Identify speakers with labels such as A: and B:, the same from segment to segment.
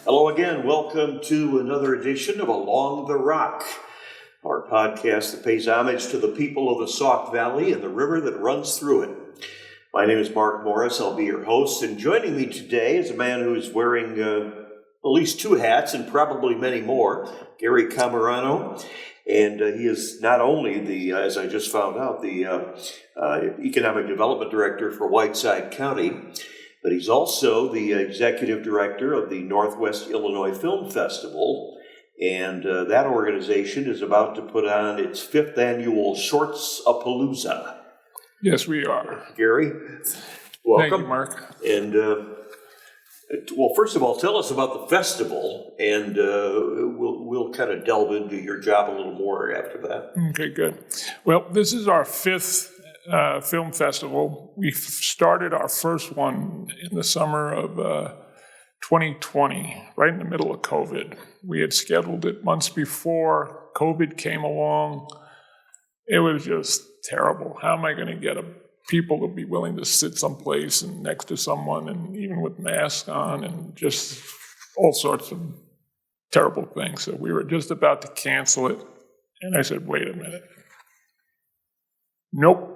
A: Hello again. Welcome to another edition of Along the Rock, our podcast that pays homage to the people of the Sauk Valley and the river that runs through it. My name is Mark Morris. I'll be your host, and joining me today is a man who's wearing at least two hats and probably many more, Gary Camarano. And he is not only the, as I just found out, the Economic Development Director for Whiteside County, but he's also the Executive Director of the Northwest Illinois Film Festival. And that organization is about to put on its fifth annual Shorts-a-Palooza.
B: Yes, we are.
A: Gary, welcome.
B: Thank you, Mark.
A: And, well, first of all, tell us about the festival, and we'll kind of delve into your job a little more after that.
B: Okay, good. Well, this is our fifth film festival. We started our first one in the summer of 2020, right in the middle of COVID. We had scheduled it months before. COVID came along. It was just terrible. How am I going to get people to be willing to sit someplace and next to someone, and even with masks on, and just all sorts of terrible things. So we were just about to cancel it, and I said, wait a minute. Nope.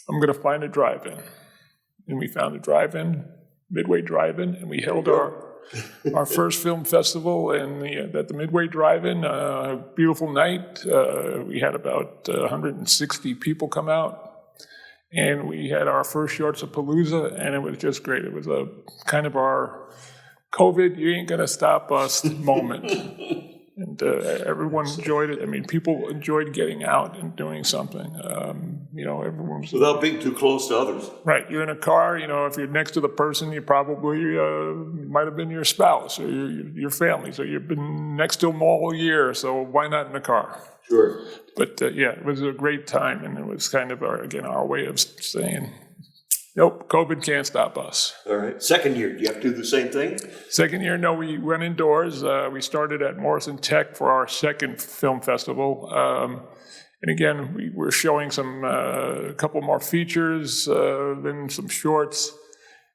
B: I'm going to find a drive-in. And we found a drive-in, Midway Drive-In, and we held our first film festival at the Midway Drive-In. A beautiful night. We had about 160 people come out. And we had our first Shorts-a-Palooza, and it was just great. It was a kind of our COVID, you ain't going to stop us moment. And everyone enjoyed it. I mean, people enjoyed getting out and doing something. Everyone was...
A: Without being too close to others.
B: Right. You're in a car, if you're next to the person, you probably might have been your spouse or your family. So you've been next to them all year, so why not in the car?
A: Sure.
B: But, it was a great time, and it was kind of, our way of saying, nope, COVID can't stop us.
A: All right. Second year, do you have to do the same thing?
B: Second year, no, we went indoors. We started at Morrison Tech for our second film festival. And again, we were showing a couple more features, then some shorts.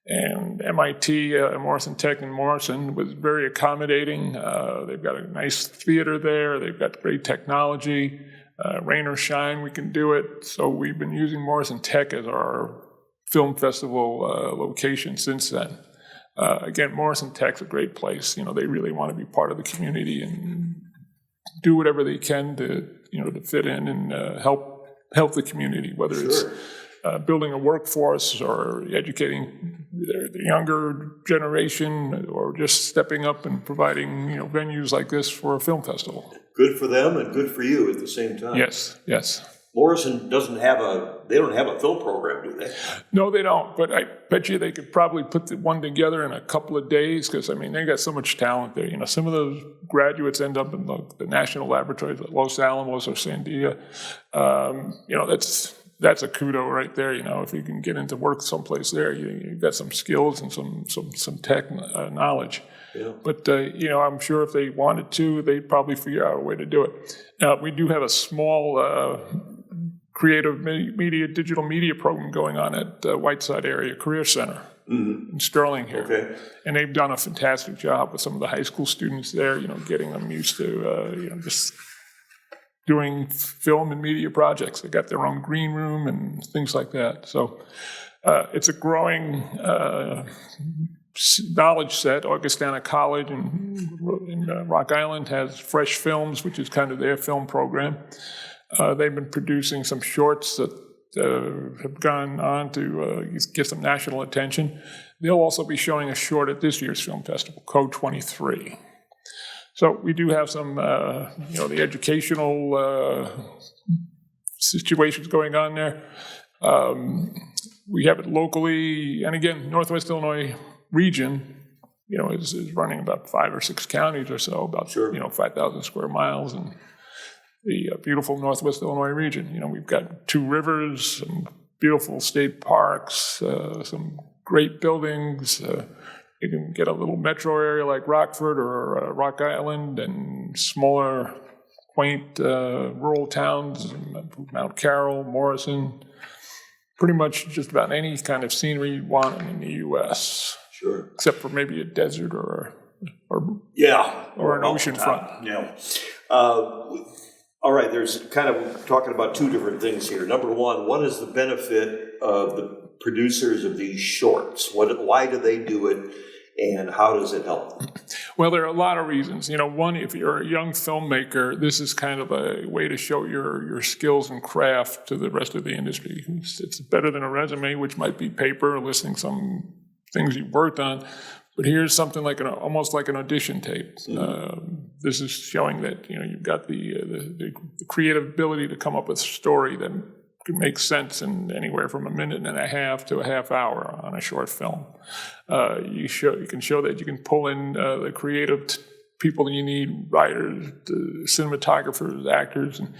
B: And MIT, Morrison Tech in Morrison, was very accommodating. They've got a nice theater there. They've got great technology. Rain or shine, we can do it. So we've been using Morrison Tech as our film festival location since then. Again, Morrison Tech's a great place. They really want to be part of the community and do whatever they can to fit in and help the community, whether it's building a workforce or educating the younger generation, or just stepping up and providing venues like this for a film festival.
A: Good for them and good for you at the same time.
B: Yes.
A: Morrison doesn't have a film program, do they?
B: No, they don't. But I bet you they could probably put one together in a couple of days, because they got so much talent there. Some of those graduates end up in the national laboratories at Los Alamos or Sandia. That's a kudo right there. If you can get into work someplace there, you've got some skills and some tech knowledge. Yeah. But, I'm sure if they wanted to, they'd probably figure out a way to do it. We do have a small creative media, digital media program going on at Whiteside Area Career Center in Sterling here. Okay. And they've done a fantastic job with some of the high school students there, getting them used to, just doing film and media projects. They got their own green room and things like that. So it's a growing knowledge set. Augustana College in Rock Island has Fresh Films, which is kind of their film program. They've been producing some shorts that have gone on to get some national attention. They'll also be showing a short at this year's film festival, Code 23. So we do have some, the educational situations going on there. We have it locally, and again, Northwest Illinois region, is running about 5 or 6 counties or so, about 5,000 square miles, and the beautiful Northwest Illinois region. We've got 2 rivers, some beautiful state parks, some great buildings. You can get a little metro area like Rockford or Rock Island, and smaller, quaint rural towns, Mount Carroll, Morrison, pretty much just about any kind of scenery you want in the U.S.
A: Sure.
B: Except for maybe a desert or
A: Yeah.
B: or an ocean front.
A: Yeah. All right, there's kind of talking about two different things here. Number one, what is the benefit of the producers of these shorts? Why do they do it, and how does it help?
B: Well, there are a lot of reasons. One, if you're a young filmmaker, this is kind of a way to show your skills and craft to the rest of the industry. It's better than a resume, which might be paper listing some things you've worked on. But here's something like almost like an audition tape. This is showing that you've got the creative ability to come up with a story that can make sense in anywhere from a minute and a half to a half hour on a short film. You can show that you can pull in the creative people that you need, writers, cinematographers, actors, and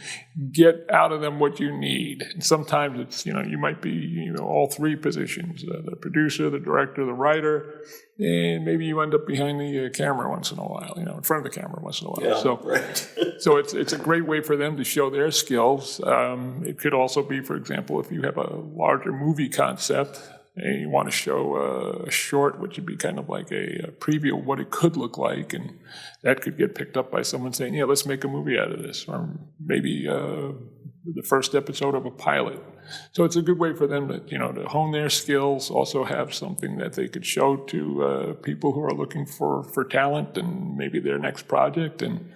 B: get out of them what you need. And sometimes it's, you might be, all three positions, the producer, the director, the writer, and maybe you end up behind the camera once in a while, in front of the camera once in a while.
A: Yeah,
B: so,
A: right.
B: so it's a great way for them to show their skills. It could also be, for example, if you have a larger movie concept, and you want to show a short, which would be kind of like a preview of what it could look like, and that could get picked up by someone saying, yeah, let's make a movie out of this, or maybe the first episode of a pilot. So it's a good way for them to hone their skills, also have something that they could show to people who are looking for talent and maybe their next project, and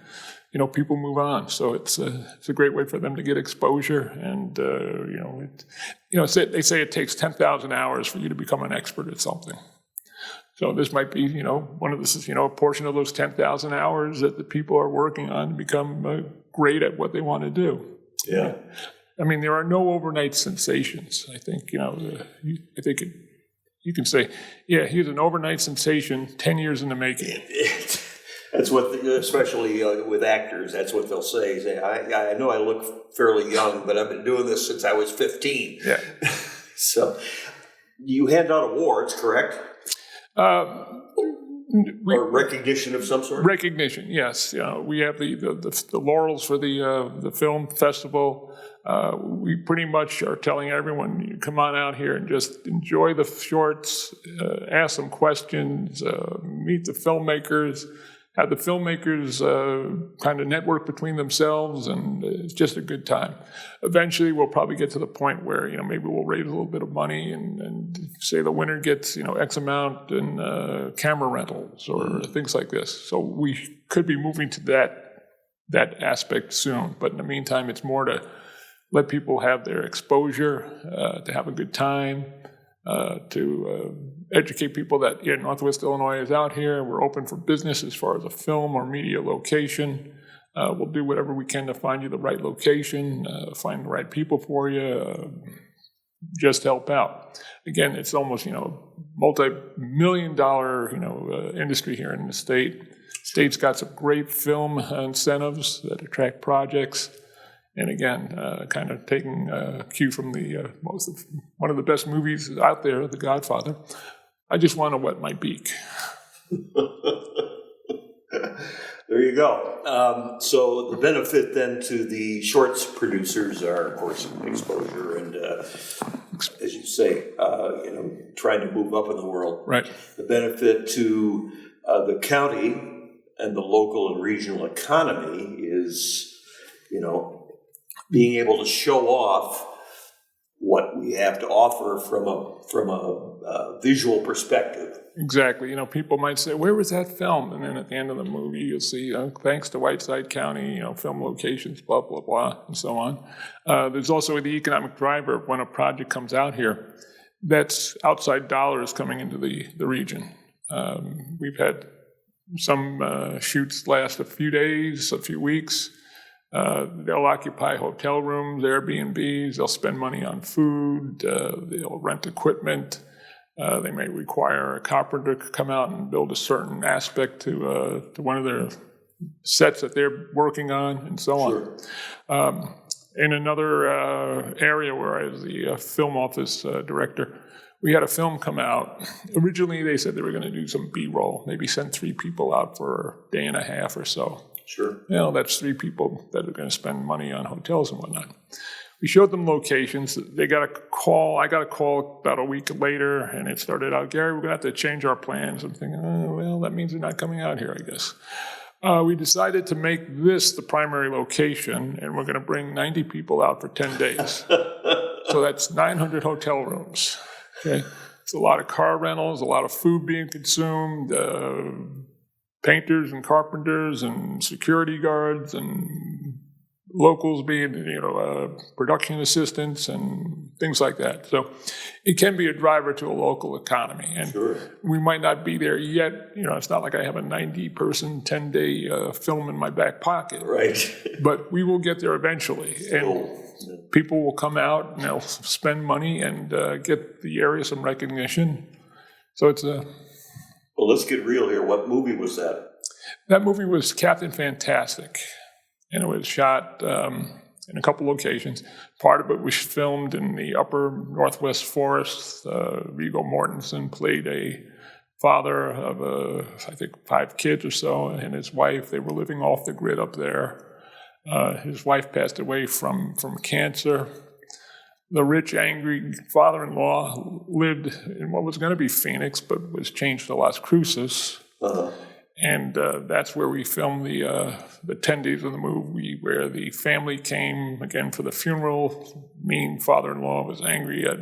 B: people move on. So it's a great way for them to get exposure. And, they say it takes 10,000 hours for you to become an expert at something. So this might be, one of this, a portion of those 10,000 hours that the people are working on to become great at what they want to do.
A: Yeah.
B: I mean, there are no overnight sensations. I think, I think you can say, yeah, he's an overnight sensation, 10 years in the making.
A: That's what, especially with actors, that's what they'll say. I know I look fairly young, but I've been doing this since I was 15.
B: Yeah.
A: So you hand out awards, correct? Or recognition of some sort?
B: Recognition, yes. We have the laurels for the film festival. We pretty much are telling everyone, you come on out here and just enjoy the shorts, ask some questions, meet the filmmakers, have the filmmakers kind of network between themselves, and it's just a good time. Eventually, we'll probably get to the point where, maybe we'll raise a little bit of money and say the winner gets, X amount in camera rentals or things like this. So we could be moving to that aspect soon. But in the meantime, it's more to let people have their exposure, to have a good time, to educate people that Northwest Illinois is out here. We're open for business as far as a film or media location. We'll do whatever we can to find you the right location, find the right people for you, just help out. Again, it's almost, multi-million-dollar, industry here in the state. State's got some great film incentives that attract projects. And again, kind of taking cue from one of the best movies out there, The Godfather. I just want to wet my beak.
A: There you go. So the benefit then to the shorts producers are, of course, exposure and, as you say, trying to move up in the world.
B: Right.
A: The benefit to the county and the local and regional economy is, being able to show off what we have to offer from a visual perspective.
B: Exactly. People might say, where was that filmed? And then at the end of the movie, you'll see, thanks to Whiteside County, film locations, blah, blah, blah, and so on. There's also the economic driver of when a project comes out here. That's outside dollars coming into the region. We've had some shoots last a few days, a few weeks. They'll occupy hotel rooms, Airbnbs, they'll spend money on food, they'll rent equipment, they may require a carpenter to come out and build a certain aspect to one of their sets that they're working on, and so on.
A: Sure.
B: In another area where I was the film office director, we had a film come out. Originally, they said they were going to do some B-roll, maybe send 3 people out for a day and a half or so.
A: Sure.
B: That's 3 people that are going to spend money on hotels and whatnot. we showed them locations. They got a call. I got a call about a week later, and it started out, Gary, we're going to have to change our plans. I'm thinking, oh, well, that means they're not coming out here, I guess. We decided to make this the primary location, and we're going to bring 90 people out for 10 days. So that's 900 hotel rooms. Okay, it's a lot of car rentals, a lot of food being consumed, painters and carpenters and security guards and locals being, production assistants and things like that. So it can be a driver to a local economy. And
A: Sure.
B: we might not be there yet. It's not like I have a 90-person, 10-day film in my back pocket.
A: Right.
B: But we will get there eventually. And people will come out and they'll spend money and get the area some recognition. So it's a...
A: Well, let's get real here. What movie was that?
B: That movie was Captain Fantastic. And it was shot in a couple locations. Part of it was filmed in the upper northwest forest. Viggo Mortensen played a father of, I think, 5 kids or so, and his wife. They were living off the grid up there. His wife passed away from cancer. The rich, angry father-in-law lived in what was going to be Phoenix, but was changed to Las Cruces.
A: Uh-huh.
B: And that's where we filmed the 10 days of the movie, where the family came again for the funeral. Mean father-in-law was angry at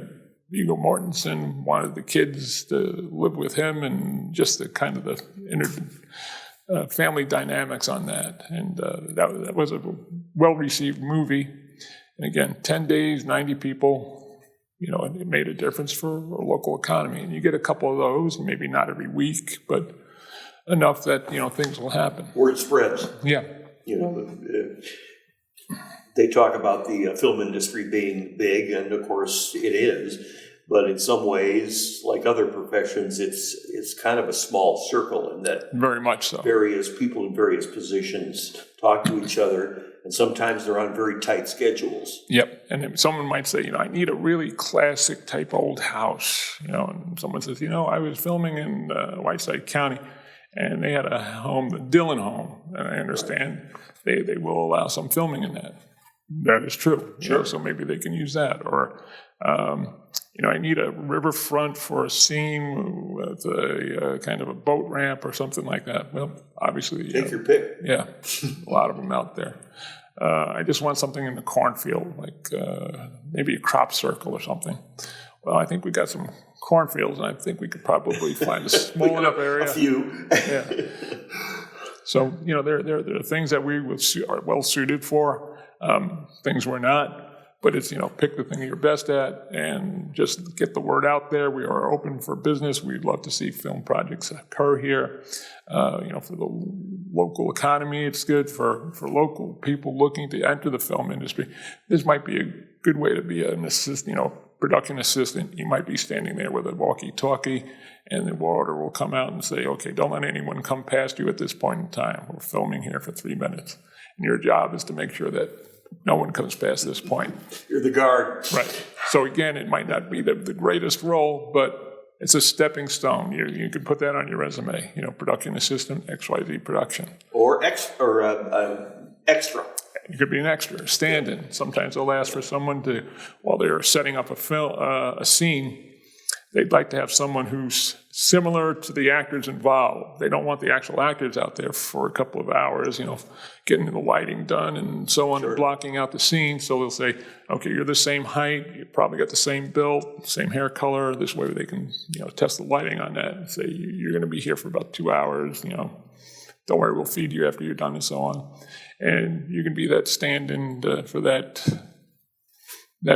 B: Viggo Mortensen, wanted the kids to live with him, and just the kind of the family dynamics on that. And that was a well-received movie. And again, 10 days, 90 people, it made a difference for a local economy. And you get a couple of those, maybe not every week, but enough that, things will happen.
A: Word spreads.
B: Yeah.
A: They talk about the film industry being big, and of course it is. But in some ways, like other professions, it's kind of a small circle in that
B: Very much so.
A: various people in various positions talk to each other, and sometimes they're on very tight schedules.
B: Yep. And then someone might say, I need a really classic type old house. And someone says, I was filming in Whiteside County, and they had a home, the Dillon home, and I understand they will allow some filming in that. That is true.
A: Sure.
B: So maybe they can use that. Or, I need a riverfront for a scene with a kind of a boat ramp or something like that. Well, obviously.
A: Take your pick.
B: Yeah, a lot of them out there. I just want something in the cornfield, like maybe a crop circle or something. Well, I think we got some cornfields, and I think we could probably find a small enough area.
A: A few.
B: Yeah. So, there are things that we are well suited for, things we're not. But it's, pick the thing you're best at and just get the word out there. We are open for business. We'd love to see film projects occur here. For the local economy, it's good for local people looking to enter the film industry. This might be a good way to be an assistant, production assistant. You might be standing there with a walkie-talkie, and the warder will come out and say, okay, don't let anyone come past you at this point in time. We're filming here for 3 minutes. And your job is to make sure that no one comes past this point.
A: You're the guard.
B: Right. So again, it might not be the greatest role, but it's a stepping stone. You can put that on your resume. Production assistant, XYZ production.
A: Or extra.
B: You could be an extra, stand-in. Sometimes they'll ask for someone to, while they're setting up a scene, they'd like to have someone who's similar to the actors involved. They don't want the actual actors out there for a couple of hours, getting the lighting done and so on,
A: Sure.
B: blocking out the scene. So they'll say, okay, you're the same height, you probably got the same build, same hair color. This way they can, test the lighting on that and say, you're going to be here for about 2 hours, don't worry, we'll feed you after you're done and so on. And you can be that stand-in for that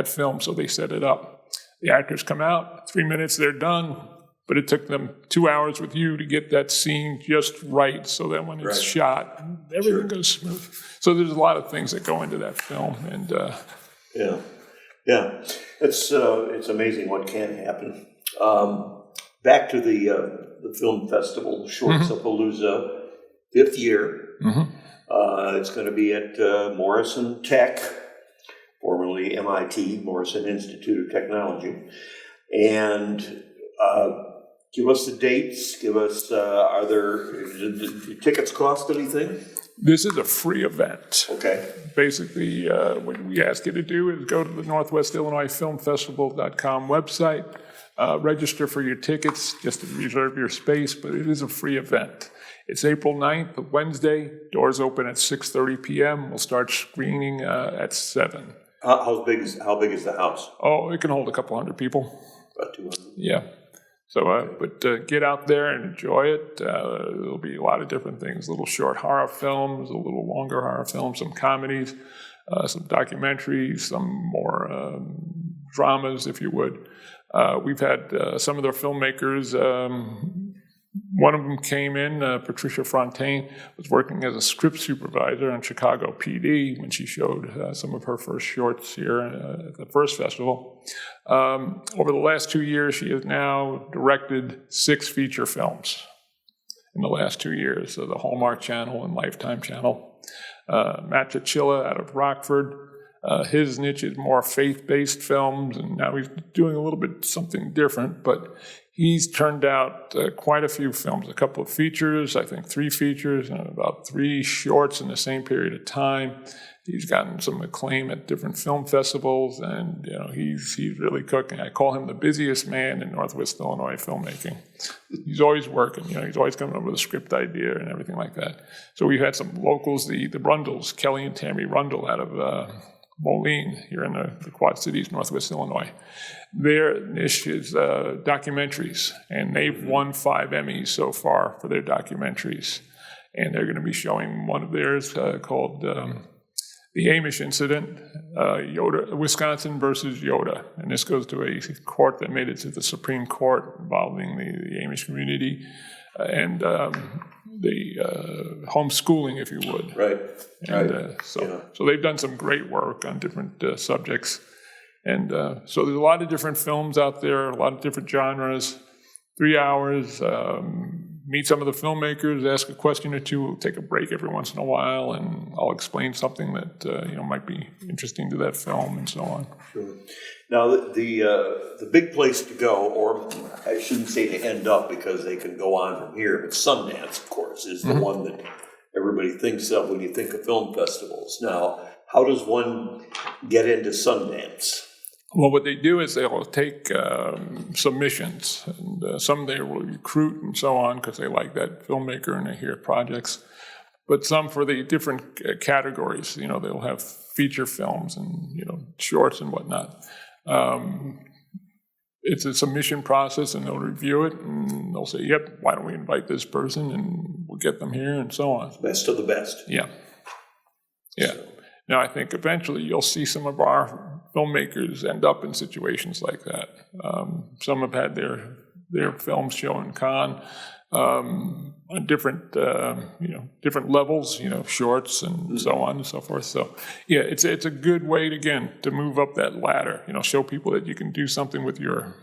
B: film, so they set it up. The actors come out, 3 minutes, they're done, but it took them 2 hours with you to get that scene just right so that when it's shot, everything goes smooth. So there's a lot of things that go into that film. And
A: Yeah. It's amazing what can happen. Back to the film festival, Shorts-a-Palooza, 5th year.
B: Mm-hmm.
A: It's going to be at Morrison Tech, formerly MIT, Morrison Institute of Technology. And give us the dates. Give us, do tickets cost anything?
B: This is a free event.
A: Okay.
B: Basically, what we ask you to do is go to the Northwest Illinois Film Festival.com website, register for your tickets just to reserve your space, but it is a free event. It's April 9th, a Wednesday. Doors open at 6:30 p.m. We'll start screening at 7.
A: How big is the house?
B: Oh, it can hold a couple hundred people.
A: About 200.
B: Yeah. So, but get out there and enjoy it. There'll be a lot of different things, little short horror films, a little longer horror films, some comedies, some documentaries, some more dramas, if you would. We've had some of their filmmakers. One of them came in, Patricia Fontaine, was working as a script supervisor on Chicago PD when she showed some of her first shorts here at the first festival. Over the last 2 years, she has now directed 6 feature films in the last 2 years, so the Hallmark Channel and Lifetime Channel. Matt Chichilla out of Rockford. His niche is more faith-based films, and now he's doing a little bit something different, but he's turned out quite a few films, a couple of features, I think 3 features, and about 3 shorts in the same period of time. He's gotten some acclaim at different film festivals, and he's really cooking. I call him the busiest man in Northwest Illinois filmmaking. He's always working. He's always coming up with a script idea and everything like that. So we've had some locals, the Rundles, Kelly and Tammy Rundle out of Moline here in the Quad Cities, Northwest Illinois. Their niche is documentaries, and they've won 5 Emmys so far for their documentaries. And they're going to be showing one of theirs called The Amish Incident, Wisconsin versus Yoda. And this goes to a court that made it to the Supreme Court involving the Amish community and the homeschooling, if you would.
A: Right.
B: And so they've done some great work on different subjects. And so there's a lot of different films out there, a lot of different genres, 3 hours, meet some of the filmmakers, ask a question or two, we'll take a break every once in a while, and I'll explain something that might be interesting to that film and so on.
A: Sure. Now, the big place to go, or I shouldn't say to end up because they can go on from here, but Sundance, of course, is the one that everybody thinks of when you think of film festivals. Now, how does one get into Sundance?
B: Well, what they do is they'll take submissions, and some they will recruit and so on because they like that filmmaker and they hear projects. But some for the different categories, they'll have feature films and, shorts and whatnot. It's a submission process, and they'll review it, and they'll say, yep, why don't we invite this person, and we'll get them here, and so on.
A: Best of the best.
B: Yeah. Yeah. So. Now, I think eventually you'll see some of our filmmakers end up in situations like that. Some have had their films shown in Cannes on different different levels, shorts and so on and so forth. So yeah, it's a good way to move up that ladder. Show people that you can do something with your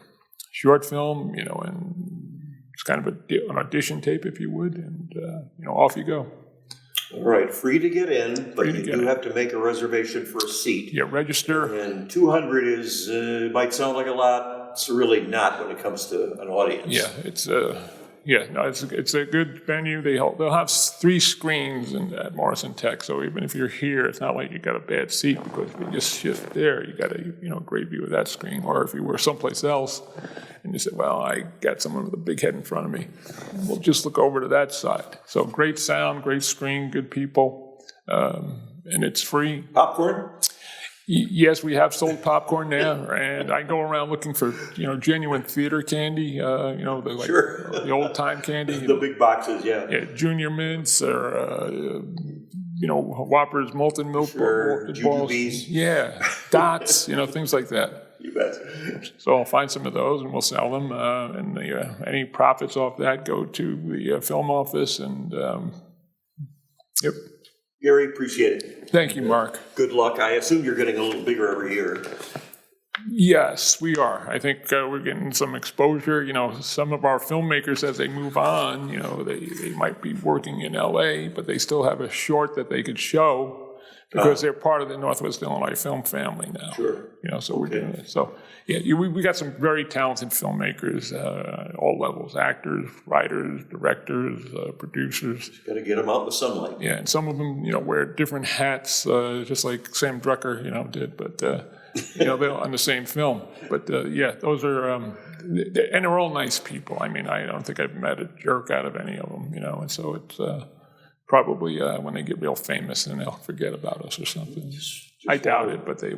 B: short film. And it's kind of an audition tape, if you would, and off you go.
A: All right, free to get in, but you do have to make a reservation for a seat.
B: Yeah, register.
A: And 200 might sound like a lot. It's really not when it comes to an audience.
B: Yeah, it's a good venue. They'll have 3 screens at Morrison Tech, so even if you're here, it's not like you got a bad seat because if you just shift there, you got a great view of that screen. Or if you were someplace else and you said, well, I got someone with a big head in front of me, we'll just look over to that side. So great sound, great screen, good people, and it's free.
A: Popcorn?
B: Yes, we have sold popcorn there, and I go around looking for genuine theater candy, the old time candy,
A: the big boxes, yeah,
B: Junior Mints or Whoppers, molten milk balls, yeah, Dots, things like that.
A: You bet.
B: So I'll find some of those and we'll sell them, and any profits off that go to the film office, and yep.
A: Gary, appreciate it.
B: Thank you, Mark.
A: Good luck. I assume you're getting a little bigger every year.
B: Yes, we are. I think we're getting some exposure. Some of our filmmakers, as they move on, they might be working in L.A., but they still have a short that they could show because they're part of the Northwest Illinois film family now.
A: Sure.
B: So we're doing it. So, we got some very talented filmmakers, all levels, actors, writers, directors, producers.
A: Got to get them out in the sunlight.
B: Yeah, and some of them, wear different hats, just like Sam Drucker, did, but, they're on the same film. But, those are, and they're all nice people. I mean, I don't think I've met a jerk out of any of them, and so it's probably when they get real famous, then they'll forget about us or something. I doubt it, but they,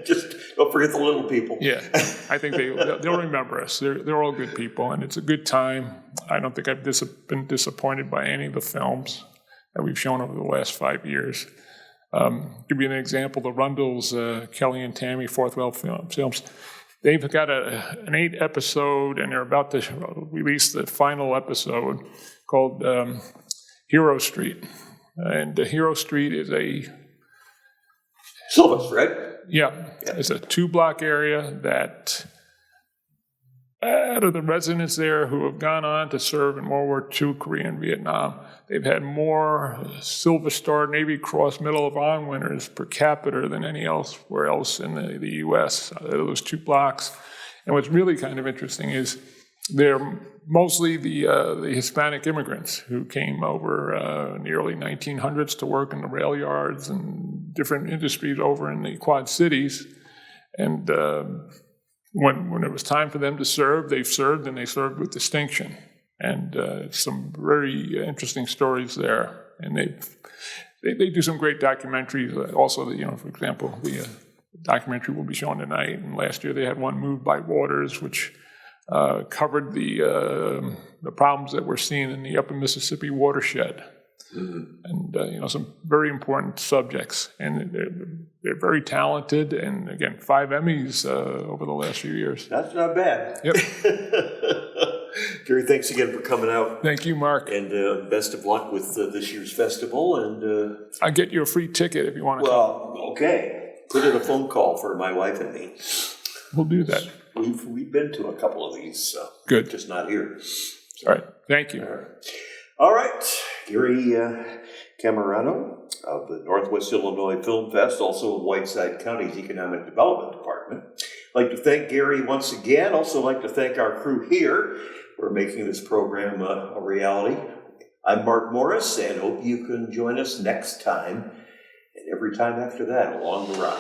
A: just don't forget the little people.
B: Yeah, I think they'll remember us. They're all good people, and it's a good time. I don't think I've been disappointed by any of the films that we've shown over the last 5 years. Give you an example: the Rundles, Kelly and Tammy Forthwell films. They've got an 8-episode, and they're about to release the final episode called Hero Street. And Hero Street is
A: Silvis, right?
B: Yeah. It's a 2-block area that, out of the residents there who have gone on to serve in World War II, Korea, and Vietnam, they've had more Silver Star Navy Cross Medal of Honor winners per capita than anywhere else in the U.S. Those 2 blocks. And what's really kind of interesting is they're mostly the Hispanic immigrants who came over in the early 1900s to work in the rail yards and different industries over in the Quad Cities. And when it was time for them to serve, they've served, and they served with distinction. And some very interesting stories there. And they do some great documentaries. Also, for example, the documentary will be shown tonight. And last year they had one, Moved by Waters, which covered the problems that we're seeing in the Upper Mississippi watershed, and some very important subjects. And they're very talented. And again, 5 Emmys over the last few years.
A: That's not bad.
B: Yep.
A: Gary, thanks again for coming out.
B: Thank you, Mark.
A: And best of luck with this year's festival. And
B: I'll get you a free ticket if you want to.
A: Well, okay. Put in a phone call for my wife and me.
B: We'll do that.
A: We've been to a couple of these, so
B: good.
A: Just not here.
B: All right. Thank you.
A: All right. Gary Camarano of the Northwest Illinois Film Fest, also in Whiteside County's Economic Development Department. I'd like to thank Gary once again. Also like to thank our crew here for making this program a reality. I'm Mark Morris, and hope you can join us next time and every time after that along the rock.